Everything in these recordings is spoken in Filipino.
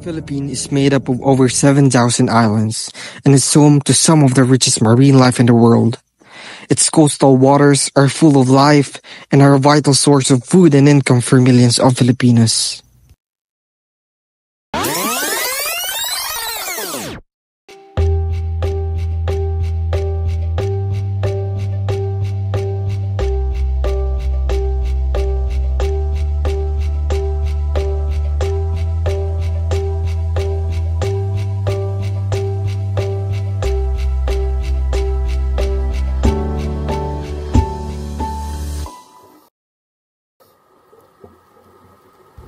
Philippines is made up of over 7,000 islands and is home to some of the richest marine life in the world. Its coastal waters are full of life and are a vital source of food and income for millions of Filipinos.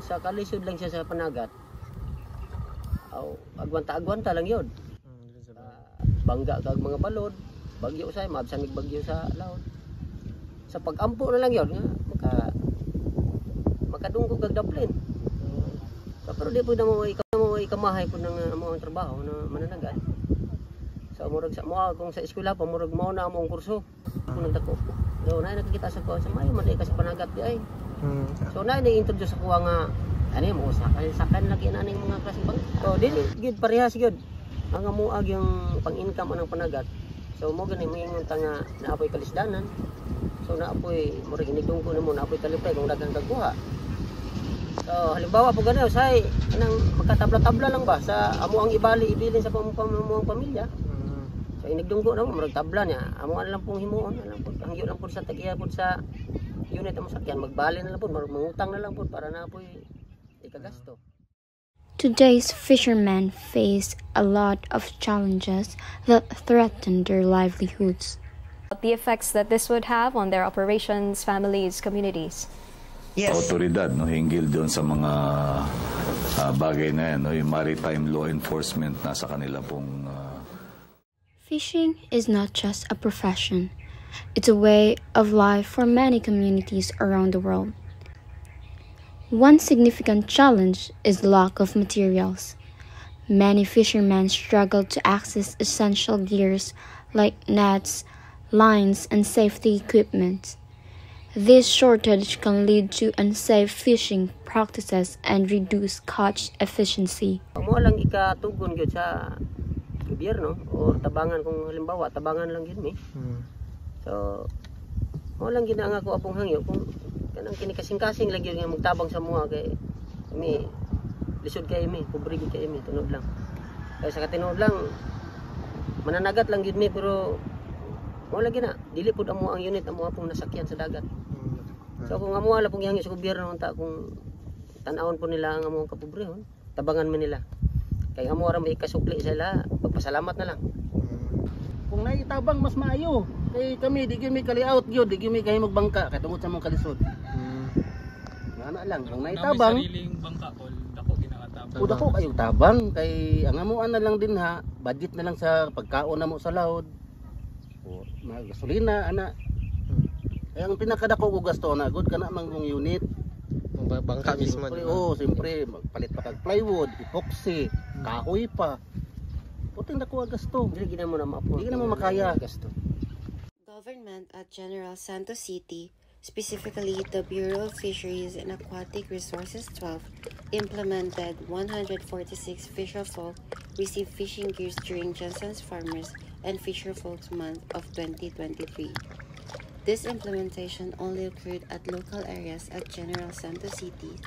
Sa kalisod lang siya sa panagat. Agwanta-agwanta lang yun. Bangga kag mga balod, bagyo sa mabsamig bagyo sa laod. Sa pagampo na lang yun, makadunggo kag daplin. Pero di po na mo ikamahay po ng mga trabaho na mananagat. So murag sa mo kung sa eskwela pa murag mao na among kurso. Kung nagdako. So na nakikita sa ko sa mayo man kasi panagat di ay. So na ni-introduce ako nga ano mo sakan lagi na ning mga klase bang. So dili gid parehas gid ang amuag yung pang-income anang panagat. So mo gani moingon ta nga naapoy kalisdanan. So naapoy murag inigdungko nimo naapoy kalipay kung daghang dagkuha. So halimbawa po gani say anang magkatabla-tabla lang ba sa amuang ibilin sa pamuang pamilya. So inigdungko na mo murag tabla niya. Amo lang pong himuon lang po ang lang po sa tagiya po sa unit ang sakyan magbali na lang po mangutang na lang po para na po ikagasto. Today's fishermen face a lot of challenges that threaten their livelihoods. The effects that this would have on their operations, families, communities. Yes. Autoridad no hinggil doon sa mga bagay na yan, no, yung maritime law enforcement nasa kanila pong Fishing is not just a profession. It's a way of life for many communities around the world. One significant challenge is the lack of materials. Many fishermen struggle to access essential gears like nets, lines, and safety equipment. This shortage can lead to unsafe fishing practices and reduce catch efficiency. Mo lang ikatugon gyud sa gobyerno o tabangan kung halimbawa tabangan lang gyud mi. So mo lang gina ako apong hangyo kung kanang kinikasing-kasing lang gyud nga magtabang sa mga kay mi lisod kay mi, pobre gyud kay mi tunod lang. Kay sa katinuod lang mananagat lang gyud mi pero mo lagi na dili pud amo ang unit amo apong nasakyan sa dagat. So kung amo ala pong hangyo sa gobyerno unta kung tan-awon po nila ang amo kapobrehon, tabangan man nila. Kay amo ra may kasukli sila, pagpasalamat na lang. Kung naitabang mas maayo. Kay kami di gyud mi kali-out gyud, di gyud mi kahimog bangka kay tungod sa mong kalisod. Ana lang, kung naitabang sariling bangka kol, dako ginakatabang. Dako kayo tabang kay ang amuan na lang din ha, budget na lang sa pagkaon namo sa laod. O mga gasolina ana. Kaya ang pinakadako ko gasto na gud kana mang unit. Bangka mismo. Oo, siyempre palit pa kag plywood, epoxy, kahoy pa. Puting dako gasto. Dili gina mo na ma-afford. Di na mo makaya gasto. Government at General Santos City, specifically the Bureau of Fisheries and Aquatic Resources 12, implemented 146 fisherfolk received fishing gears during Johnson's Farmers and Fisherfolks Month of 2023. This implementation only occurred at local areas at General Santos City,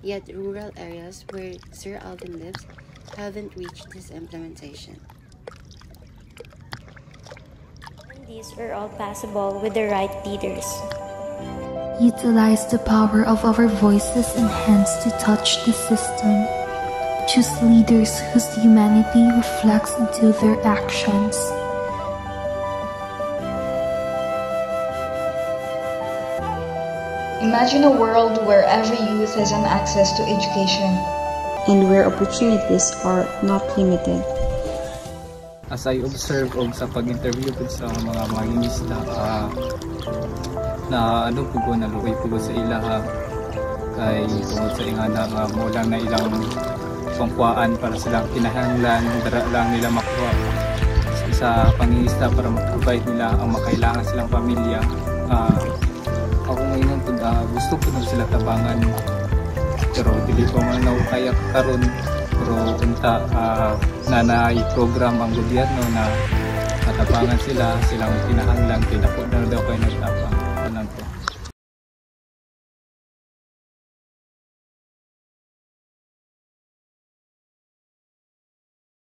yet rural areas where Sir Alvin lives haven't reached this implementation. These are all possible with the right leaders. Utilize the power of our voices and hands to touch the system. Choose leaders whose humanity reflects into their actions. Imagine a world where every youth has an access to education and where opportunities are not limited. As I observe og sa pag-interview ko sa mga mangingisda na ano po na luoy po sa ilaha kay tungod sa ingana nga mo lang na ilang pangkuan para silang kinahanglan dara lang nila makuha sa pangingisda para ma-provide nila ang makailangan silang pamilya. Ako ngayon po gusto ko na sila tabangan pero dili pa man na kaya karon Pero unta nanay program ang gobyerno na matabangan sila, silang kinahanglan, pinako na daw kayo nagtapang.